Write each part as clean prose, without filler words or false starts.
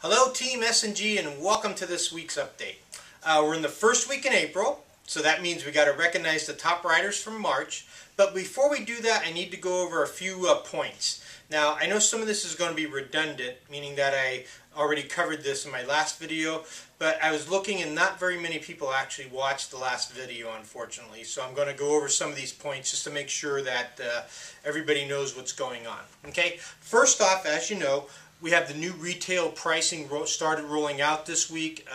Hello Team S&G and welcome to this week's update. We're in the first week in April, so that means we got to recognize the top riders from March. But before we do that, I need to go over a few points. Now, I know some of this is going to be redundant, meaning that I already covered this in my last video, but I was looking and not very many people actually watched the last video, unfortunately. So I'm going to go over some of these points just to make sure that everybody knows what's going on. Okay, first off, as you know, we have the new retail pricing started rolling out this week.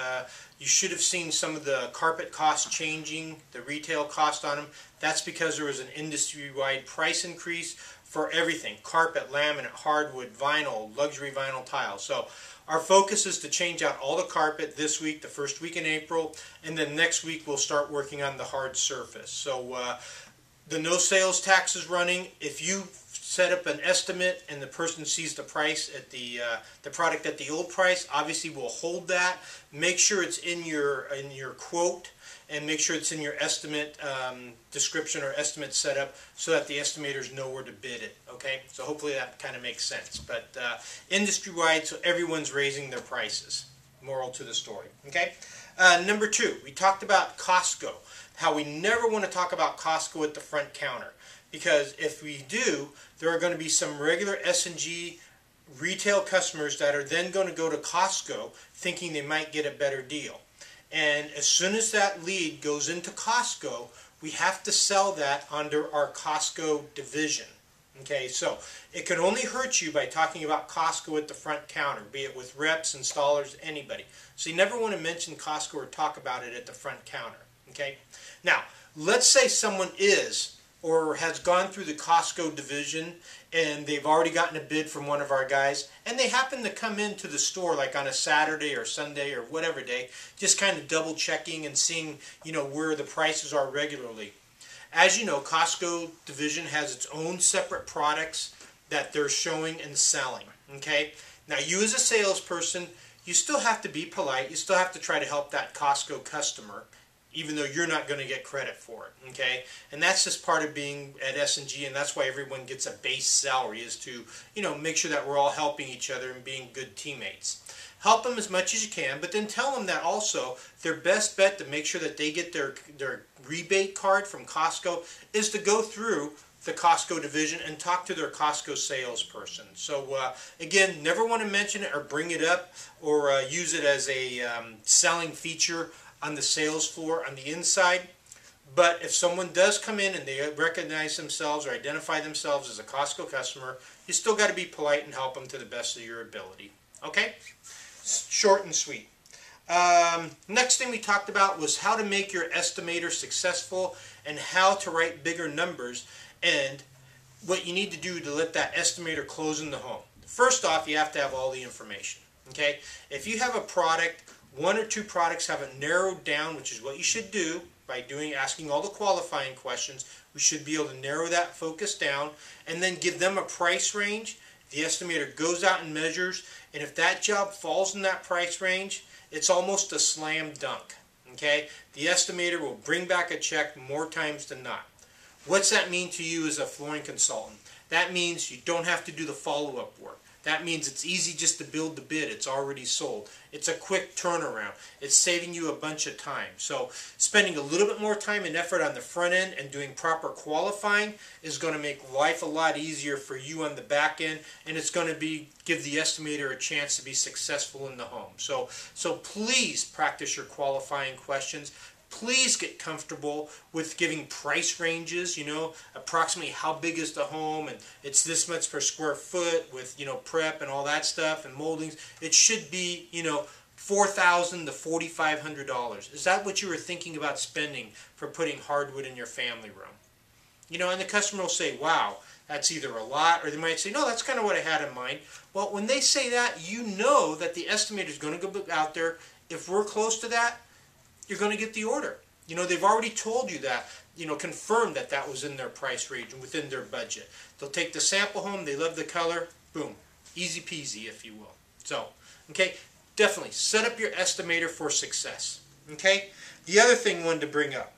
You should have seen some of the carpet costs changing, the retail cost on them. That's because there was an industry-wide price increase for everything: carpet, laminate, hardwood, vinyl, luxury vinyl tile. So our focus is to change out all the carpet this week, the first week in April, and then next week we'll start working on the hard surface. So the no sales tax is running. If you set up an estimate and the person sees the price at the product at the old price, obviously we'll hold that. Make sure it's in your quote, and make sure it's in your estimate description or estimate setup so that the estimators know where to bid it. Okay, so hopefully that kind of makes sense. But industry-wide, so everyone's raising their prices. Moral to the story. Okay. Number two, we talked about Costco. How we never want to talk about Costco at the front counter, because if we do, there are going to be some regular S&G retail customers that are then going to go to Costco thinking they might get a better deal. And as soon as that lead goes into Costco, we have to sell that under our Costco division. Okay, so it can only hurt you by talking about Costco at the front counter, be it with reps, installers, anybody. So you never want to mention Costco or talk about it at the front counter. Okay, now let's say someone is or has gone through the Costco division and they've already gotten a bid from one of our guys, and they happen to come into the store like on a Saturday or Sunday or whatever day, just kind of double checking and seeing, where the prices are regularly. As you know, Costco division has its own separate products that they're showing and selling. Okay, now you as a salesperson, you still have to be polite. You still have to try to help that Costco customer, even though you're not going to get credit for it. Okay, and that's just part of being at S&G, and that's why everyone gets a base salary, is to make sure that we're all helping each other and being good teammates. Help them as much as you can, but then tell them that also their best bet to make sure that they get their rebate card from Costco is to go through the Costco division and talk to their Costco salesperson. So again, never want to mention it or bring it up or use it as a selling feature on the sales floor on the inside. But if someone does come in and they recognize themselves or identify themselves as a Costco customer, you still got to be polite and help them to the best of your ability. Okay? Short and sweet. Next thing we talked about was how to make your estimator successful and how to write bigger numbers and what you need to do to let that estimator close in the home. First off, you have to have all the information. Okay? If you have a product, one or two products have it narrowed down, which is what you should do by asking all the qualifying questions. We should be able to narrow that focus down and then give them a price range. The estimator goes out and measures, and if that job falls in that price range, it's almost a slam dunk. Okay? The estimator will bring back a check more times than not. What's that mean to you as a flooring consultant? That means you don't have to do the follow-up work. That means it's easy just to build the bid. It's already sold. It's a quick turnaround. It's saving you a bunch of time. So spending a little bit more time and effort on the front end and doing proper qualifying is going to make life a lot easier for you on the back end, and it's going to give the estimator a chance to be successful in the home. So please practice your qualifying questions. Please get comfortable with giving price ranges, approximately how big is the home, and it's this much per square foot with, prep and all that stuff and moldings. It should be, $4,000 to $4,500. Is that what you were thinking about spending for putting hardwood in your family room? And the customer will say, wow, that's either a lot, or they might say, no, that's kind of what I had in mind. Well, when they say that, you know that the estimator is going to go out there. If we're close to that, you're going to get the order. They've already told you that, confirmed that that was in their price range and within their budget. They'll take the sample home, they love the color, boom, easy peasy, if you will. So, okay, definitely set up your estimator for success. Okay, the other thing I wanted to bring up,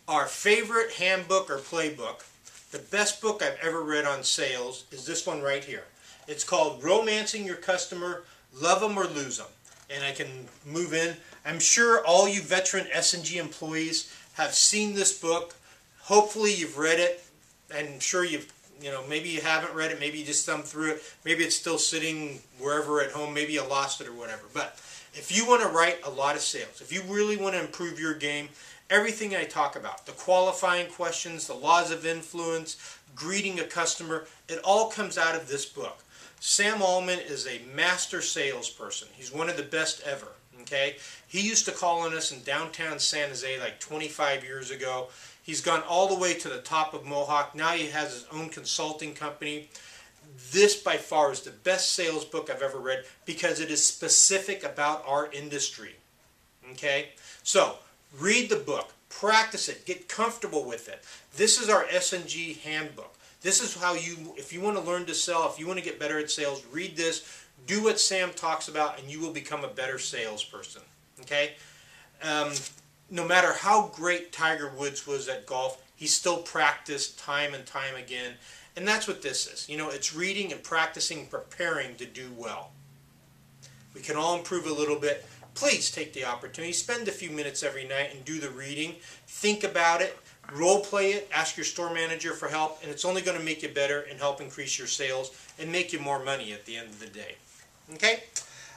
our favorite handbook or playbook, the best book I've ever read on sales is this one right here. It's called Romancing Your Customer, Love 'Em or Lose 'Em. And I can move in. I'm sure all you veteran S&G employees have seen this book. Hopefully you've read it. I'm sure maybe you haven't read it. Maybe you just thumbed through it. Maybe it's still sitting wherever at home. Maybe you lost it or whatever. But if you want to write a lot of sales, if you really want to improve your game, everything I talk about, the qualifying questions, the laws of influence, greeting a customer, it all comes out of this book. Sam Allman is a master salesperson. He's one of the best ever. Okay? He used to call on us in downtown San Jose like 25 years ago. He's gone all the way to the top of Mohawk. Now he has his own consulting company. This by far is the best sales book I've ever read because it is specific about our industry. Okay? So, read the book. Practice it. Get comfortable with it. This is our S&G handbook. This is how if you want to learn to sell, if you want to get better at sales, read this. Do what Sam talks about and you will become a better salesperson. Okay? No matter how great Tiger Woods was at golf, he still practiced time and time again. And that's what this is. It's reading and practicing, preparing to do well. We can all improve a little bit. Please take the opportunity. Spend a few minutes every night and do the reading. Think about it. Role play it. Ask your store manager for help. And it's only going to make you better and help increase your sales and make you more money at the end of the day. Okay?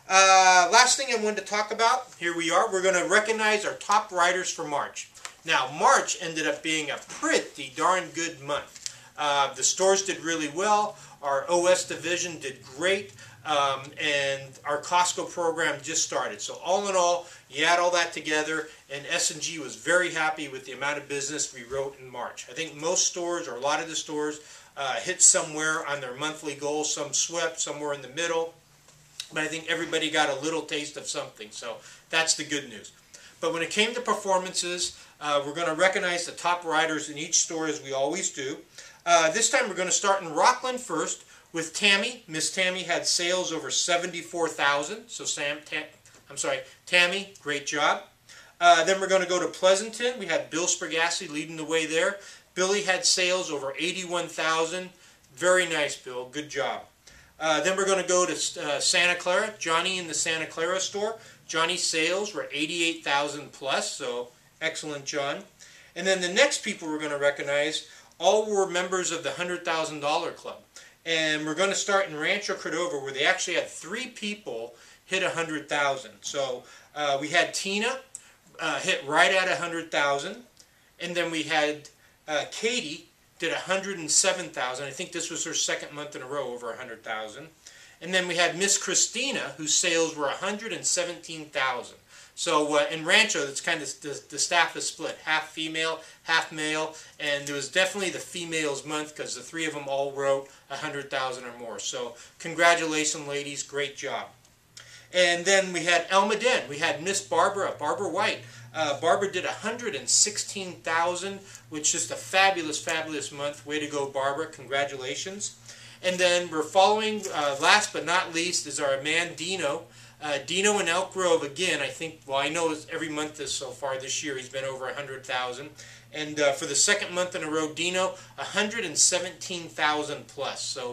Last thing I wanted to talk about. Here we are. We're going to recognize our top writers for March. Now, March ended up being a pretty darn good month. The stores did really well. Our OS division did great. And our Costco program just started. So all in all, you add all that together, and S&G was very happy with the amount of business we wrote in March. I think most stores, or a lot of the stores, hit somewhere on their monthly goals. Some swept, somewhere in the middle. But I think everybody got a little taste of something. So that's the good news. But when it came to performances, we're going to recognize the top writers in each store as we always do. This time we're going to start in Rockland first with Tammy. Miss Tammy had sales over 74,000. So Tammy, great job. Then we're going to go to Pleasanton. We had Bill Sprigassi leading the way there. Billy had sales over 81,000. Very nice, Bill. Good job. Then we're going to go to Santa Clara. Johnny in the Santa Clara store. Johnny's sales were 88,000 plus. So excellent, John. And then the next people we're going to recognize all were members of the $100,000 club. And we're going to start in Rancho Cordova, where they actually had 3 people hit 100,000. So we had Tina hit right at 100,000, and then we had Katie did 107,000. I think this was her second month in a row over 100,000. And then we had Miss Christina, whose sales were 117,000. So in Rancho, it's kind of the staff is split, half female, half male, and it was definitely the females' month because the 3 of them all wrote 100,000 or more. So congratulations, ladies, great job. And then we had Elma Den. We had Miss Barbara White. Barbara did 116,000, which is just a fabulous, fabulous month. Way to go, Barbara. Congratulations. And then we're following, last but not least, is our man Dino. Dino in Elk Grove, again, I think, well, I know every month so far this year he's been over 100,000. And for the second month in a row, Dino, 117,000 plus. So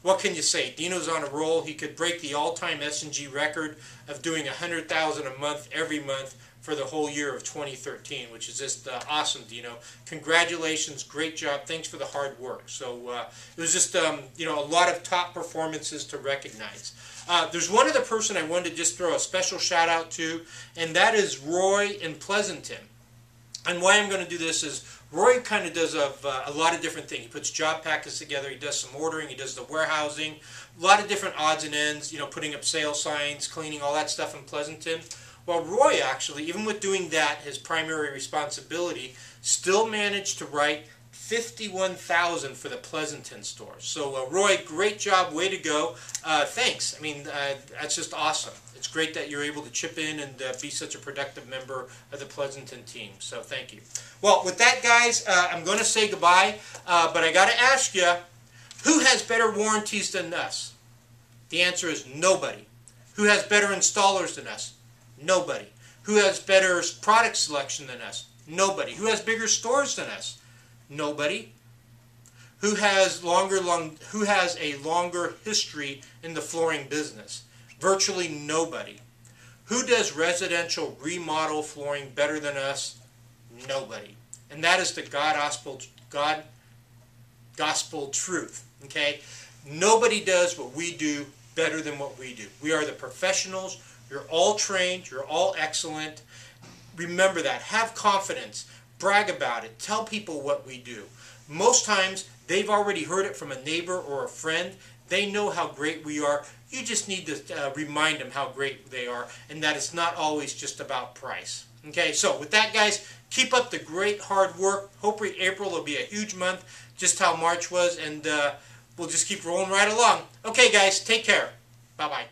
what can you say? Dino's on a roll. He could break the all-time S&G record of doing 100,000 a month every month for the whole year of 2013, which is just awesome, Dino. Congratulations, great job. Thanks for the hard work. So it was just a lot of top performances to recognize. There's one other person I wanted to just throw a special shout out to, and that is Roy in Pleasanton. And why I'm going to do this is Roy kind of does a lot of different things. He puts job packets together, he does some ordering, he does the warehousing, a lot of different odds and ends, putting up sale signs, cleaning, all that stuff in Pleasanton. Well, Roy actually, even with doing that, his primary responsibility, still managed to write 51,000 for the Pleasanton store. So Roy, great job, way to go. Thanks. I mean, that's just awesome. It's great that you're able to chip in and be such a productive member of the Pleasanton team. So thank you. Well, with that, guys, I'm going to say goodbye, but I got to ask you, who has better warranties than us? The answer is nobody. Who has better installers than us? Nobody. Who has better product selection than us? Nobody. Who has bigger stores than us? Nobody. Who has a longer history in the flooring business? Virtually nobody. Who does residential remodel flooring better than us? Nobody. And that is the God gospel truth. Okay? Nobody does what we do better than what we do. We are the professionals. You're all trained. You're all excellent. Remember that. Have confidence. Brag about it. Tell people what we do. Most times, they've already heard it from a neighbor or a friend. They know how great we are. You just need to remind them how great they are, and that it's not always just about price. Okay, so with that, guys, keep up the great hard work. Hopefully April will be a huge month, just how March was, and we'll just keep rolling right along. Okay, guys, take care. Bye-bye.